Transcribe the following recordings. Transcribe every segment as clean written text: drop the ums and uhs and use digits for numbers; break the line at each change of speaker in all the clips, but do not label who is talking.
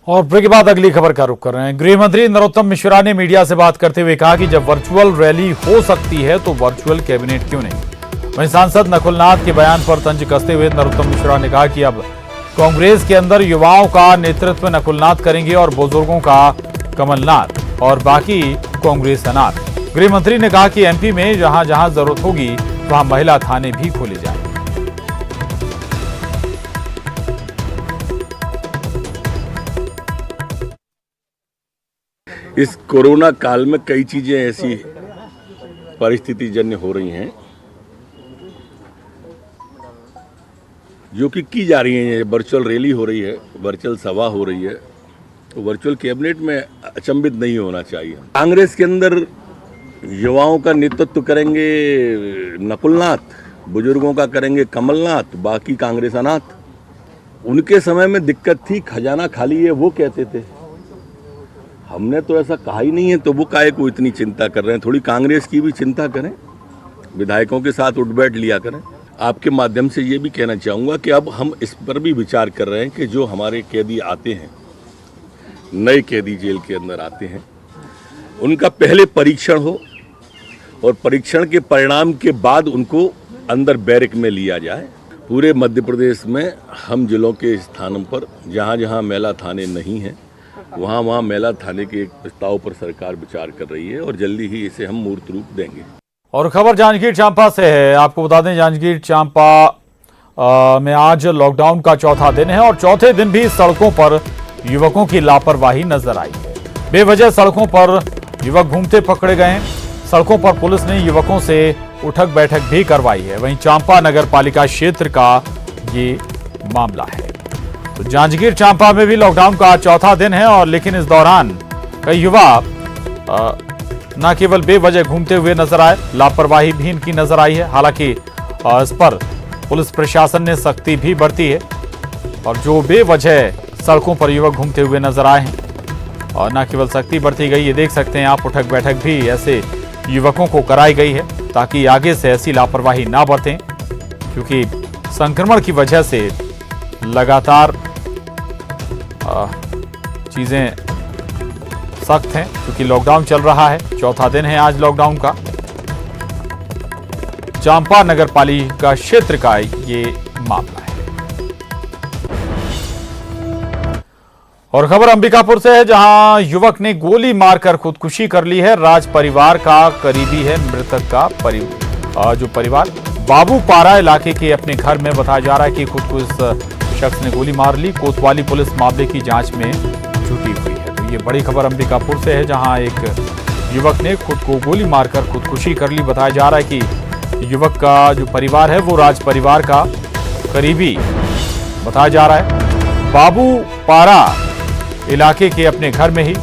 और ब्रेक के बाद अगली खबर का रुख कर रहे हैं। गृह मंत्री नरोत्तम मिश्रा ने मीडिया से बात करते हुए कहा कि जब वर्चुअल रैली हो सकती है तो वर्चुअल कैबिनेट क्यों नहीं। वहीं सांसद नकुल नाथ के बयान पर तंज कसते हुए नरोत्तम मिश्रा ने कहा कि अब कांग्रेस के अंदर युवाओं का नेतृत्व नकुल नाथ करेंगे और बुजुर्गों का कमलनाथ और बाकी कांग्रेस अनाथ। गृह मंत्री ने कहा कि एमपी में जहां जहां जरूरत होगी वहां महिला थाने भी खोले जाएंगे।
इस कोरोना काल में कई चीजें ऐसी परिस्थिति जन्य हो रही हैं जो कि की जा रही हैं। वर्चुअल रैली हो रही है, वर्चुअल सभा हो रही है, तो वर्चुअल कैबिनेट में अचंभित नहीं होना चाहिए। कांग्रेस के अंदर युवाओं का नेतृत्व करेंगे नकुल नाथ, बुजुर्गों का करेंगे कमलनाथ, बाकी कांग्रेस अनाथ। उनके समय में दिक्कत थी, खजाना खाली है वो कहते थे। हमने तो ऐसा कहा ही नहीं है, तो वो काहे को इतनी चिंता कर रहे हैं। थोड़ी कांग्रेस की भी चिंता करें, विधायकों के साथ उठ बैठ लिया करें। आपके माध्यम से ये भी कहना चाहूँगा कि अब हम इस पर भी विचार कर रहे हैं कि जो हमारे कैदी आते हैं, नए कैदी जेल के अंदर आते हैं, उनका पहले परीक्षण हो और परीक्षण के परिणाम के बाद उनको अंदर बैरक में लिया जाए। पूरे मध्य प्रदेश में हम जिलों के स्थानों पर जहाँ जहाँ महिला थाने नहीं हैं वहाँ महिला थाने के एक प्रस्ताव पर सरकार विचार कर रही है और जल्दी ही इसे हम मूर्त रूप देंगे।
और खबर जांजगीर चांपा से है। आपको बता दें जांजगीर चांपा में आज लॉकडाउन का चौथा दिन है और चौथे दिन भी सड़कों पर युवकों की लापरवाही नजर आई है। बेवजह सड़कों पर युवक घूमते पकड़े गए हैं। सड़कों पर पुलिस ने युवकों से उठक बैठक भी करवाई है। वहीं चांपा नगर पालिका क्षेत्र का ये मामला है। तो जांजगीर चांपा में भी लॉकडाउन का चौथा दिन है और लेकिन इस दौरान कई युवा न केवल बेवजह घूमते हुए नजर आए, लापरवाही भी इनकी नजर आई है। हालांकि इस पर पुलिस प्रशासन ने सख्ती भी बरती है और जो बेवजह सड़कों पर युवक घूमते हुए नजर आए हैं और न केवल सख्ती बरती गई, ये देख सकते हैं आप, उठक बैठक भी ऐसे युवकों को कराई गई है ताकि आगे से ऐसी लापरवाही ना बरतें, क्योंकि संक्रमण की वजह से लगातार चीजें सख्त हैं, क्योंकि लॉकडाउन चल रहा है। चौथा दिन है आज लॉकडाउन का। चांपा नगर पालिका क्षेत्र का ये मामला है। और खबर अंबिकापुर से है, जहां युवक ने गोली मारकर खुदकुशी कर ली है। राज परिवार का करीबी है मृतक का जो परिवार बाबू पारा इलाके के अपने घर में बताया जा रहा है कि खुद को इस शख्स ने गोली मार ली। कोतवाली पुलिस मामले की जांच में जुटी हुई है। तो ये बड़ी खबर अंबिकापुर से है, जहां एक युवक ने खुद को गोली मारकर खुदकुशी कर ली। बताया जा रहा है कि युवक का जो परिवार है वो राज परिवार का करीबी बताया जा रहा है। बाबू पारा इलाके के अपने घर में ही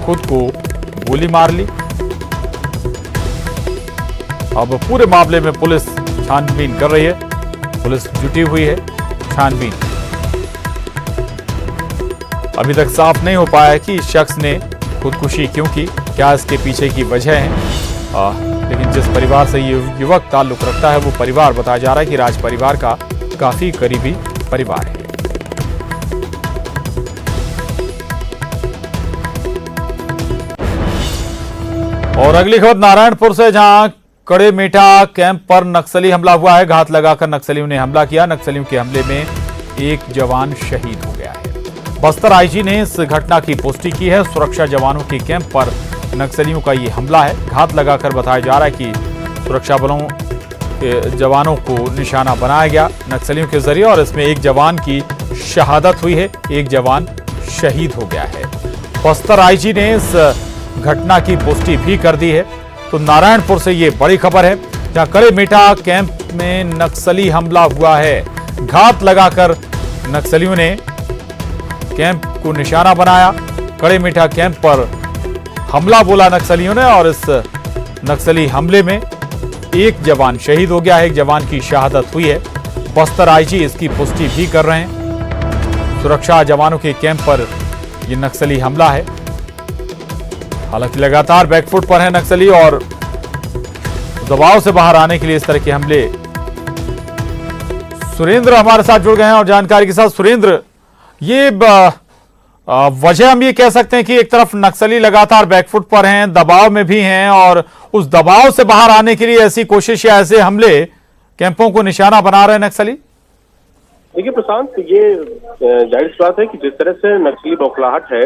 खुद को गोली मार ली। अब पूरे मामले में पुलिस छानबीन कर रही है, पुलिस जुटी हुई है छानबीन। अभी तक साफ नहीं हो पाया है कि इस शख्स ने खुदकुशी क्यों की, क्या इसके पीछे की वजह है। लेकिन जिस परिवार से ये युवक ताल्लुक रखता है वो परिवार बताया जा रहा है कि राज परिवार का काफी करीबी परिवार है। और अगली खबर नारायणपुर से, जहां कड़े मेटा कैंप पर नक्सली हमला हुआ है। घात लगाकर नक्सलियों ने हमला किया। नक्सलियों के हमले में एक जवान शहीद हो गया है। बस्तर आईजी ने इस घटना की पुष्टि की है। सुरक्षा जवानों के कैंप पर नक्सलियों का ये हमला है। घात लगाकर बताया जा रहा है कि सुरक्षा बलों के जवानों को निशाना बनाया गया नक्सलियों के जरिए और इसमें एक जवान की शहादत हुई है, एक जवान शहीद हो गया है। बस्तर आईजी ने इस घटना की पुष्टि भी कर दी है। तो नारायणपुर से ये बड़ी खबर है, जहां कड़े मेटा कैंप में नक्सली हमला हुआ है। घात लगाकर नक्सलियों ने कैंप को निशाना बनाया। कड़े मेटा कैंप पर हमला बोला नक्सलियों ने और इस नक्सली हमले में एक जवान शहीद हो गया है, एक जवान की शहादत हुई है। बस्तर आईजी इसकी पुष्टि भी कर रहे हैं। सुरक्षा जवानों के कैंप पर यह नक्सली हमला है। हालांकि लगातार बैकफुट पर है नक्सली और दबाव से बाहर आने के लिए इस तरह के हमले। सुरेंद्र हमारे साथ जुड़ गए हैं और जानकारी के साथ। सुरेंद्र, ये वजह हम ये कह सकते हैं कि एक तरफ नक्सली लगातार बैकफुट पर हैं, दबाव में भी हैं और उस दबाव से बाहर आने के लिए ऐसी कोशिश या ऐसे हमले कैंपों को निशाना बना रहे हैं नक्सली।
देखिए प्रशांत, ये जाहिर सी बात है कि जिस तरह से नक्सली बौखलाहट है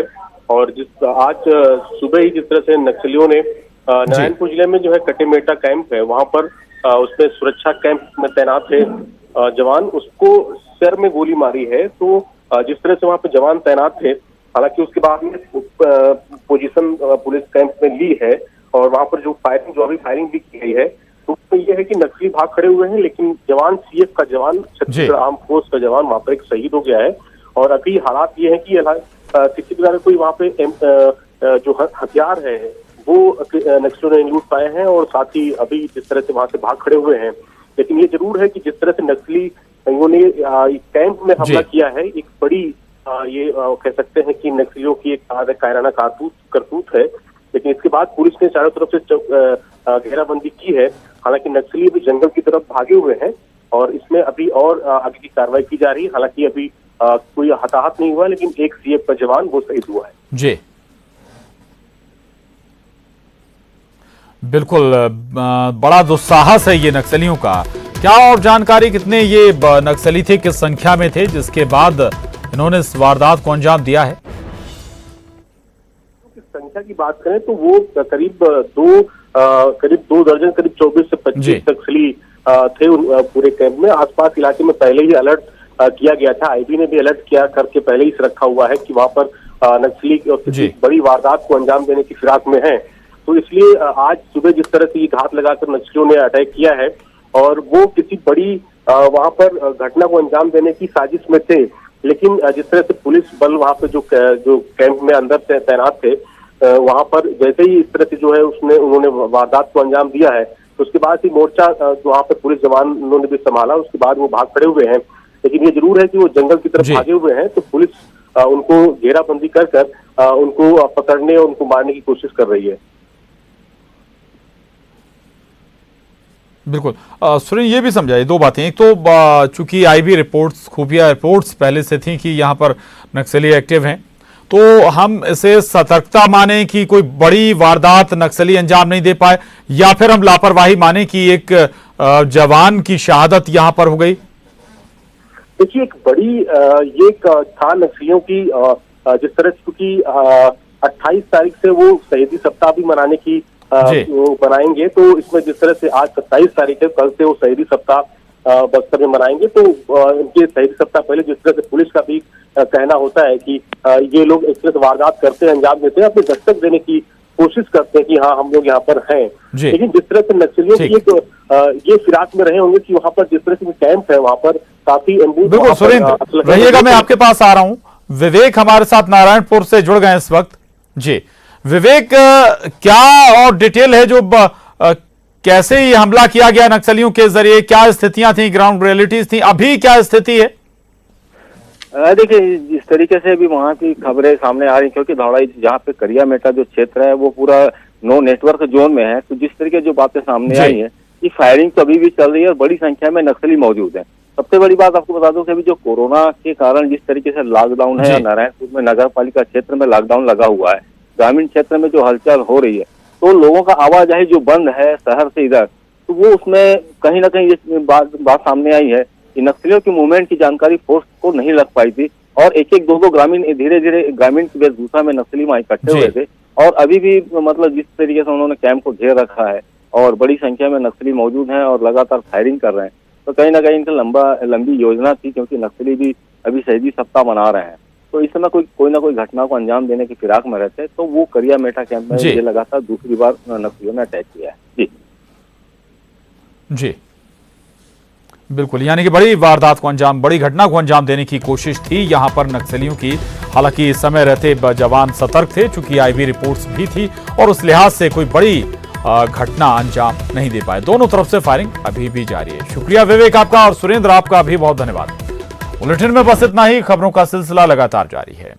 और जिस आज सुबह ही जिस तरह से नक्सलियों ने नारायणपुर जिले में जो है कटेमेटा कैंप है वहां पर उसमें सुरक्षा कैंप में तैनात है जवान, उसको सिर में गोली मारी है। तो जिस तरह से वहां पे जवान तैनात थे, हालांकि उसके बाद में पोजीशन पुलिस कैंप में ली है और वहां पर जो अभी फायरिंग भी की गई है, तो ये है कि नक्सली भाग खड़े हुए हैं, लेकिन जवान सीएफ का जवान, छत्तीसगढ़ आर्म फोर्स का जवान वहां पर एक शहीद हो गया है। और अभी हालात ये है कि किसी प्रकार कोई वहां पे जो हथियार है वो नक्सलियों ने लूट पाए हैं और साथ ही अभी जिस तरह से वहां से भाग खड़े हुए हैं। लेकिन ये जरूर है कि जिस तरह से नक्सली ने कैंप में हमला किया है, एक बड़ी ये कह सकते हैं कि नक्सलियों की एक कायराना करतूत है। लेकिन इसके बाद पुलिस ने चारों तरफ से घेराबंदी की है। हालांकि नक्सली अभी जंगल की तरफ भागे हुए हैं और इसमें अभी और आगे की कार्रवाई की जा रही है। हालांकि अभी कोई हताहत नहीं हुआ, लेकिन एक सीएफ का जवान वो शहीद हुआ है।
जी बिल्कुल, बड़ा दुस्साहस है ये नक्सलियों का। क्या और जानकारी, कितने ये नक्सली थे, किस संख्या में थे जिसके बाद इन्होंने इस वारदात को अंजाम दिया है?
संख्या की बात करें तो वो करीब दो दर्जन, करीब 24 से 25 नक्सली थे पूरे कैंप में। आसपास इलाके में पहले ही अलर्ट किया गया था, आईबी ने भी अलर्ट किया करके पहले ही रखा हुआ है कि वहां पर नक्सली किसी बड़ी वारदात को अंजाम देने की फिराक में है। तो इसलिए आज सुबह जिस तरह से घात लगाकर नक्सलियों ने अटैक किया है और वो किसी बड़ी वहां पर घटना को अंजाम देने की साजिश में थे। लेकिन जिस तरह से पुलिस बल वहां पे जो कैंप में अंदर तैनात थे, वहां पर जैसे ही इस तरह से जो है उन्होंने वारदात को अंजाम दिया है, तो उसके बाद ही मोर्चा वहां पर पुलिस जवान उन्होंने भी संभाला। उसके बाद वो भाग खड़े हुए हैं। लेकिन ये जरूर है कि वो जंगल की तरफ भागे हुए हैं, तो पुलिस उनको घेराबंदी कर उनको पकड़ने और उनको मारने की कोशिश कर रही है।
बिल्कुल सुरेन, ये भी समझाइए दो बातें। एक तो चूंकि आईबी रिपोर्ट्स, खुफिया रिपोर्ट्स पहले से थी कि यहाँ पर नक्सली एक्टिव हैं, तो हम इसे सतर्कता माने कि कोई बड़ी वारदात नक्सली अंजाम नहीं दे पाए, या फिर हम लापरवाही माने कि एक जवान की शहादत यहाँ पर हो गई?
देखिए, एक बड़ी ये था नक्सलियों की जिस तरह क्योंकि 28 तारीख से वो शहीदी सप्ताह भी मनाने की वो बनाएंगे, तो इसमें जिस तरह से आज 27 तारीख है, कल से वो शहीदी सप्ताह बस्तर में मनाएंगे। तो इनके शहीदी सप्ताह पहले जिस तरह से पुलिस का भी कहना होता है कि ये लोग इस तरह से वारदात करते हैं, अंजाम देते हैं, अपनी दस्तक देने की कोशिश करते हैं कि हाँ हम लोग यहाँ पर हैं। लेकिन जिस तरह से नक्सलियों की एक ये फिराक में रहे होंगे कि वहाँ पर जिस तरह से कैंप है वहाँ पर काफी
बिल्कुल सुरेंद्र, रहिएगा, मैं आपके पास आ रहा हूँ। विवेक हमारे साथ नारायणपुर से जुड़ गए इस वक्त। जी विवेक, क्या और डिटेल है जो कैसे ये हमला किया गया नक्सलियों के जरिए, क्या स्थितियां थी, ग्राउंड रियलिटीज थी, अभी क्या स्थिति है?
देखिए, इस तरीके से भी वहाँ की खबरें सामने आ रही, क्योंकि धौड़ाई जहाँ पे करियामेटा जो क्षेत्र है वो पूरा नो नेटवर्क जोन में है। तो जिस तरीके जो बातें सामने आई है कि फायरिंग तो अभी भी चल रही है और बड़ी संख्या में नक्सली मौजूद है। सबसे बड़ी बात आपको बता दूं कि अभी जो कोरोना के कारण जिस तरीके से लॉकडाउन है, नारायणपुर में नगर पालिका क्षेत्र में लॉकडाउन लगा हुआ है, ग्रामीण क्षेत्र में जो हलचल हो रही है, तो लोगों का आवाजाही जो बंद है शहर से इधर, तो वो उसमें कहीं ना कहीं ये बात सामने आई है कि नक्सलियों की मूवमेंट की जानकारी फोर्स को नहीं लग पाई थी और एक दो ग्रामीण धीरे धीरे ग्रामीण की वेशभूषा में नक्सली वहां इकट्ठे हुए थे। और अभी भी मतलब जिस तरीके से उन्होंने कैंप को घेर रखा है और बड़ी संख्या में नक्सली मौजूद हैं और लगातार फायरिंग कर रहे हैं, तो कहीं ना कहीं इनकी लंबी योजना थी, क्योंकि नक्सली भी अभी शहीदी सप्ताह मना रहे हैं। तो इस समय कोई ना कोई घटना को अंजाम देने की फिराक में रहते हैं। तो वो करियामेटा कैंप में ये लगातार दूसरी बार नक्सलियों ने अटैक किया है।
जी बिल्कुल, यानी कि बड़ी वारदात को अंजाम, बड़ी घटना को अंजाम देने की कोशिश थी यहां पर नक्सलियों की। हालांकि इस समय रहते जवान सतर्क थे, चूंकि आईबी रिपोर्ट्स भी थी और उस लिहाज से कोई बड़ी घटना अंजाम नहीं दे पाए। दोनों तरफ से फायरिंग अभी भी जारी है। शुक्रिया विवेक आपका, और सुरेंद्र आपका भी बहुत धन्यवाद। बुलेटिन में बस इतना ही। खबरों का सिलसिला लगातार जारी है।